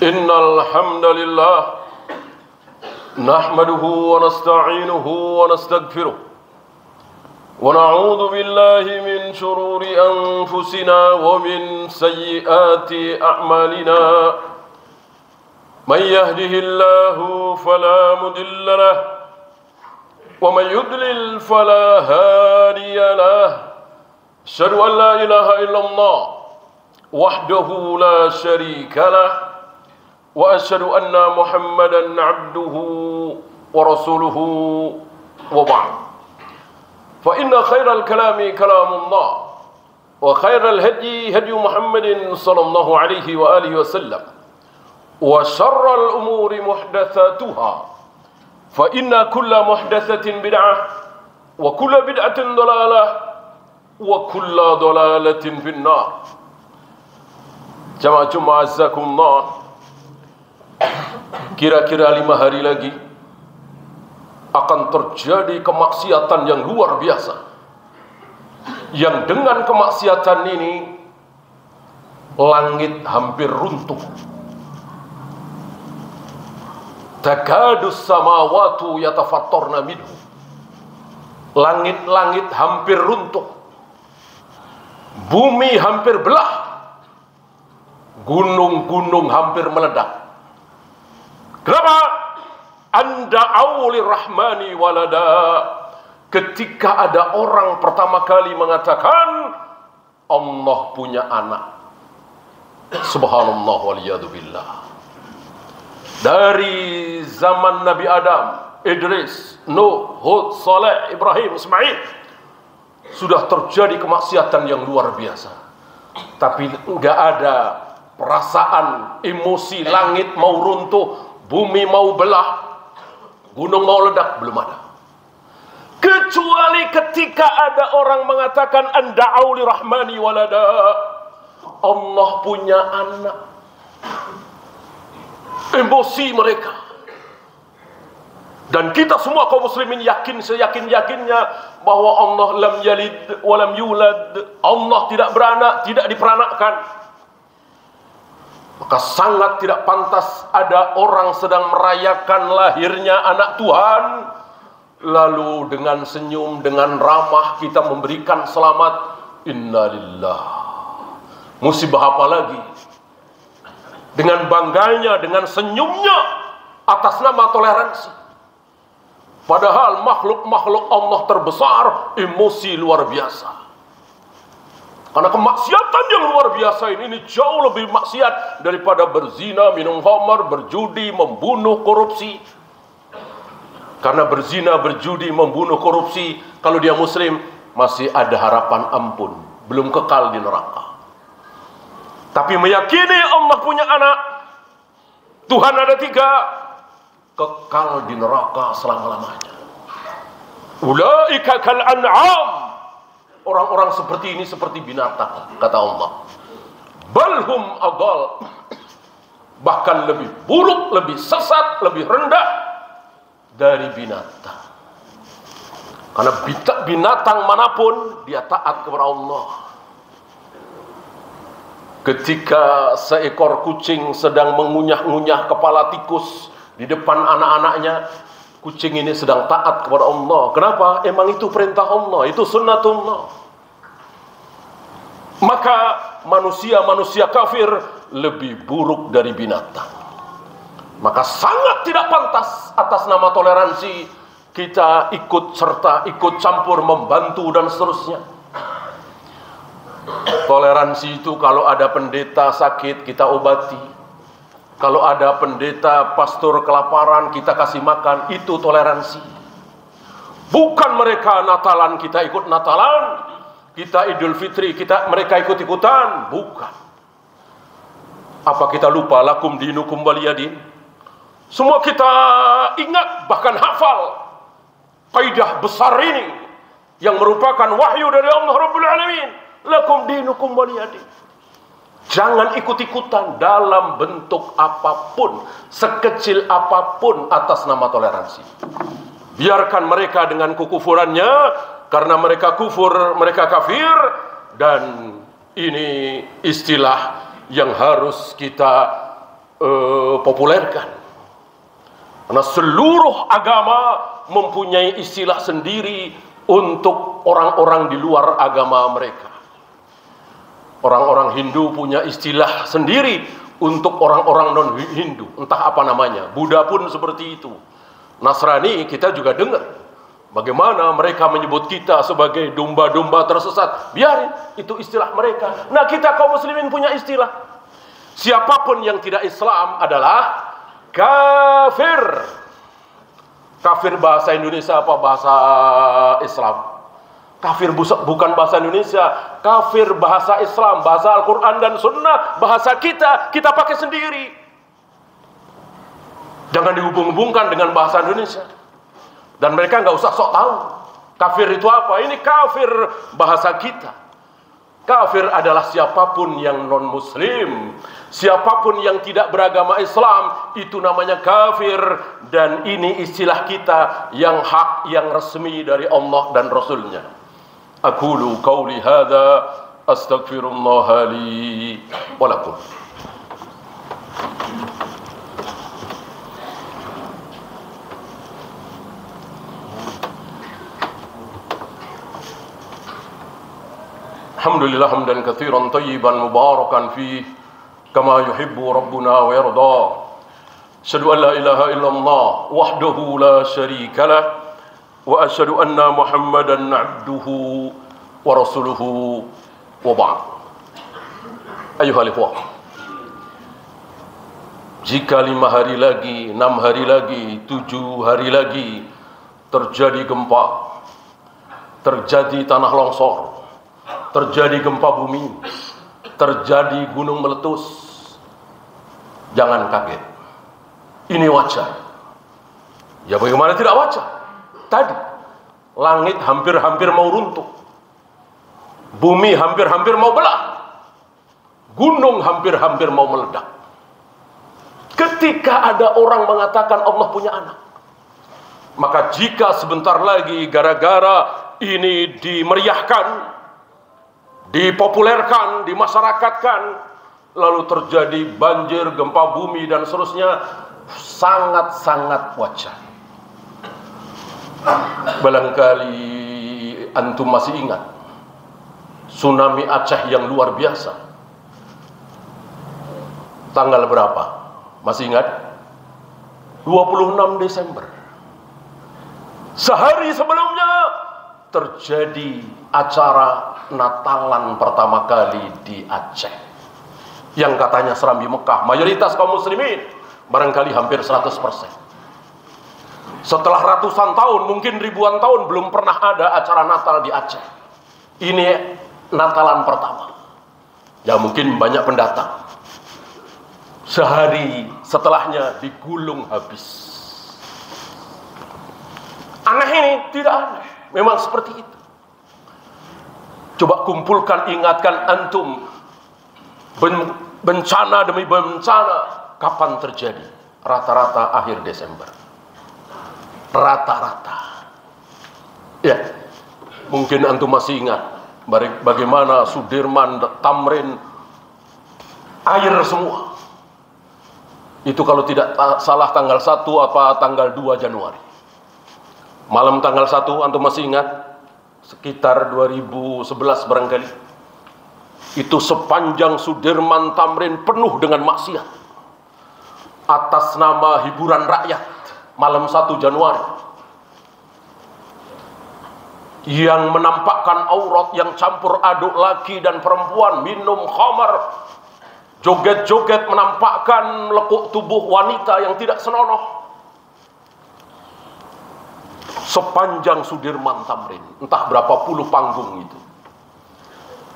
Innal hamdalillah nahmaduhu wa nasta'inuhu wa nastaghfiruh wa na'udzu billahi min shururi anfusina wa min sayyiati a'malina. Man yahdihillahu fala mudilla lahu wa man yudlil fala hadiya lahu. Asyhadu an la ilaha illallah wahdahu la syarika lahu wa asyhadu anna Muhammadan abduhu wa rasuluhu wa ba'd. Fa inna khairal kalami kalamullah wa khairal hadi hadi Muhammadin sallallahu alaihi wa alihi wasallam wa syarral umuri muhdatsatuha fa inna kulla muhdatsatin bid'ah wa kulla bid'atin dhalalah wa kulla dhalalatin finnar. Jamaah Jumat azakumullah. Kira-kira 5 hari lagi akan terjadi kemaksiatan yang luar biasa, yang dengan kemaksiatan ini langit hampir runtuh. Takadus samawatu yatafattarna minhu. Langit-langit hampir runtuh, bumi hampir belah, gunung-gunung hampir meledak. Kenapa? Anda awli rahmani walada. Ketika ada orang pertama kali mengatakan Allah punya anak. Subhanallah waliyadzubillah. Dari zaman Nabi Adam, Idris, Nuh, Hud, Saleh, Ibrahim, Ismail, sudah terjadi kemaksiatan yang luar biasa. Tapi enggak ada perasaan, emosi, langit mau runtuh, bumi mau belah, gunung mau ledak, belum ada. Kecuali ketika ada orang mengatakan anda'u li rahmani walada. Allah punya anak. Emosi mereka. Dan kita semua kaum muslimin yakin seyakin-yakinnya bahwa Allah lam yalid wa lam yulad. Allah tidak beranak, tidak diperanakkan. Maka sangat tidak pantas ada orang sedang merayakan lahirnya anak Tuhan, lalu dengan senyum, dengan ramah kita memberikan selamat. Innalillah. Musibah apa lagi? Dengan bangganya, dengan senyumnya atas nama toleransi. Padahal makhluk-makhluk Allah terbesar emosi luar biasa. Karena kemaksiatan yang luar biasa ini jauh lebih maksiat daripada berzina, minum khamar, berjudi, membunuh, korupsi. Karena berzina, berjudi, membunuh, korupsi, kalau dia muslim masih ada harapan ampun, belum kekal di neraka. Tapi meyakini Allah punya anak, Tuhan ada 3, kekal di neraka selama-lamanya. Ulaika kal an'am. Orang-orang seperti ini seperti binatang, kata Allah. Balhum adal. Bahkan lebih buruk, lebih sesat, lebih rendah dari binatang. Karena binatang manapun dia taat kepada Allah. Ketika seekor kucing sedang mengunyah-ngunyah kepala tikus di depan anak-anaknya, kucing ini sedang taat kepada Allah. Kenapa? Emang itu perintah Allah, itu sunnatullah. Maka manusia-manusia kafir lebih buruk dari binatang. Maka sangat tidak pantas atas nama toleransi kita ikut serta, ikut campur, membantu dan seterusnya. Toleransi itu kalau ada pendeta sakit kita obati. Kalau ada pendeta pastor kelaparan kita kasih makan, itu toleransi. Bukan mereka Natalan kita ikut Natalan, kita Idul Fitri mereka ikut-ikutan, bukan. Apa kita lupa lakum dinukum waliyadin? Semua kita ingat, bahkan hafal kaidah besar ini yang merupakan wahyu dari Allah Rabbul Alamin. Lakum dinukum waliyadin. Jangan ikut-ikutan dalam bentuk apapun, sekecil apapun atas nama toleransi. Biarkan mereka dengan kekufurannya, karena mereka kufur, mereka kafir, dan ini istilah yang harus kita populerkan. Karena seluruh agama mempunyai istilah sendiri untuk orang-orang di luar agama mereka. Orang-orang Hindu punya istilah sendiri untuk orang-orang non-Hindu, entah apa namanya. Buddha pun seperti itu. Nasrani kita juga dengar bagaimana mereka menyebut kita sebagai domba-domba tersesat. Biarin, itu istilah mereka. Nah, kita kaum muslimin punya istilah. Siapapun yang tidak Islam adalah kafir. Kafir bahasa Indonesia apa bahasa Islam? Kafir bukan bahasa Indonesia, kafir bahasa Islam, bahasa Al-Quran dan Sunnah, bahasa kita pakai sendiri. Jangan dihubung-hubungkan dengan bahasa Indonesia. Dan mereka nggak usah sok tahu. Kafir itu apa? Ini kafir bahasa kita. Kafir adalah siapapun yang non-muslim, siapapun yang tidak beragama Islam, itu namanya kafir. Dan ini istilah kita yang hak, yang resmi dari Allah dan Rasulnya. Aqulu qawli hadha astaghfirullah li wa lakum. Alhamdulillah hamdan katsiran tayyiban mubarakan fih kama yuhibbu rabbuna wa yarda. Asyhadu an la ilaha illallah wahdahu la syarika lah wa asyhadu anna Muhammadan abduhu wa rasuluhu wa ba'd. Ayuhal ikhwah, jika 5 hari lagi, 6 hari lagi, 7 hari lagi terjadi gempa, terjadi tanah longsor, terjadi gempa bumi, terjadi gunung meletus, jangan kaget. Ini wajar. Ya bagaimana tidak wajar? Tadi langit hampir-hampir mau runtuh, bumi hampir-hampir mau belah, gunung hampir-hampir mau meledak. Ketika ada orang mengatakan Allah punya anak, maka jika sebentar lagi gara-gara ini dimeriahkan, dipopulerkan, dimasyarakatkan, lalu terjadi banjir, gempa bumi dan seterusnya, sangat-sangat wajar. Barangkali antum masih ingat tsunami Aceh yang luar biasa. Tanggal berapa? Masih ingat? 26 Desember. Sehari sebelumnya terjadi acara Natalan pertama kali di Aceh, yang katanya serambi Mekah. Mayoritas kaum muslimin, barangkali hampir 100%. Setelah ratusan tahun, mungkin ribuan tahun, belum pernah ada acara Natal di Aceh. Ini Natalan pertama. Ya mungkin banyak pendatang. Sehari setelahnya digulung habis. Aneh ini? Tidak aneh. Memang seperti itu. Coba kumpulkan, ingatkan antum, bencana demi bencana kapan terjadi? Rata-rata akhir Desember. Rata-rata. Ya, mungkin antum masih ingat bagaimana Sudirman, Tamrin, air semua. Itu kalau tidak salah tanggal 1 apa tanggal 2 Januari. Malam tanggal 1 antum masih ingat? Sekitar 2011 barangkali. Itu sepanjang Sudirman, Tamrin penuh dengan maksiat atas nama hiburan rakyat. Malam 1 Januari yang menampakkan aurat, yang campur aduk laki dan perempuan, minum khamar, joget-joget, menampakkan lekuk tubuh wanita yang tidak senonoh. Sepanjang Sudirman, Tamrin, entah berapa puluh panggung itu.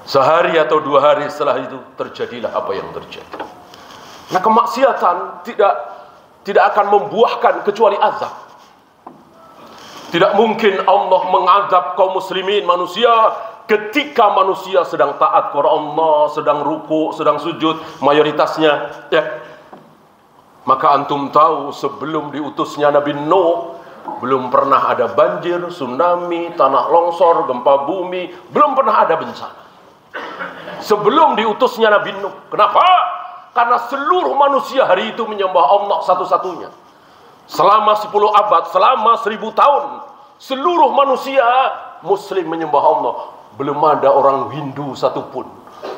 Sehari atau 2 hari setelah itu terjadilah apa yang terjadi. Nah, kemaksiatan tidak akan membuahkan kecuali azab. Tidak mungkin Allah mengadab kaum muslimin manusia ketika manusia sedang taat kepada Allah, sedang ruku, sedang sujud, mayoritasnya, ya. Maka antum tahu sebelum diutusnya Nabi Nuh, belum pernah ada banjir, tsunami, tanah longsor, gempa bumi, belum pernah ada bencana. Sebelum diutusnya Nabi Nuh. Kenapa? Karena seluruh manusia hari itu menyembah Allah satu-satunya. Selama 10 abad, selama 1000 tahun, seluruh manusia Muslim menyembah Allah. Belum ada orang Hindu satupun.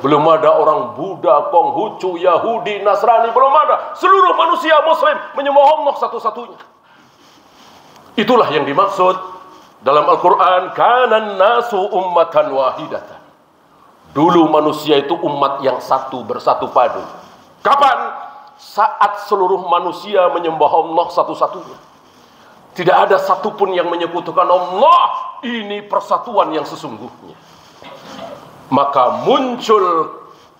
Belum ada orang Buddha, Konghucu, Yahudi, Nasrani. Belum ada. Seluruh manusia Muslim menyembah Allah satu-satunya. Itulah yang dimaksud dalam Al-Quran. Kanan nasu ummatan wahidatan. Dulu manusia itu umat yang satu, bersatu padu. Kapan? Saat seluruh manusia menyembah Allah satu-satunya. Tidak ada satupun yang menyekutukan Allah. Ini persatuan yang sesungguhnya. Maka muncul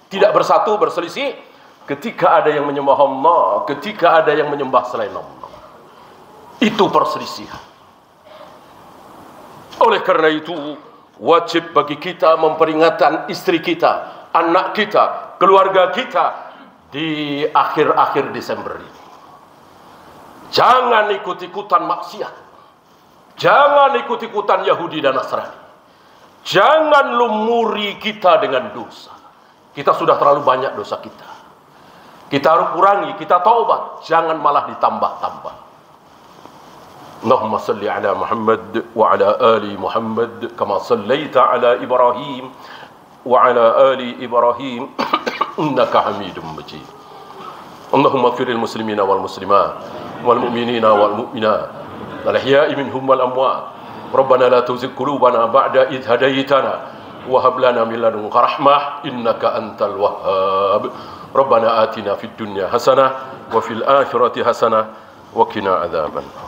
tidak bersatu, berselisih ketika ada yang menyembah Allah, ketika ada yang menyembah selain Allah. Itu perselisihan. Oleh karena itu, wajib bagi kita memperingatkan istri kita, anak kita, keluarga kita di akhir-akhir Desember ini. Jangan ikut-ikutan maksiat. Jangan ikut-ikutan Yahudi dan Nasrani. Jangan lumuri kita dengan dosa. Kita sudah terlalu banyak dosa kita. Kita harus kurangi, kita taubat. Jangan malah ditambah-tambah. Allahumma salli ala Muhammad wa ala ali Muhammad kama sallaita ala Ibrahim wa ala ali Ibrahim innaka Hamidum Majid. Allahumma ighfir lil muslimina wal muslimat wal mu'minina wal mu'minat al ahya'i minhum wal amwat. Rabbana la tuzigh qulubana ba'da idh hadaytana wa hab lana min ladunka rahmah innaka antal wahhab. Rabbana atina fid dunya hasanah wa fil akhirati hasanah wa qina adzaban nar.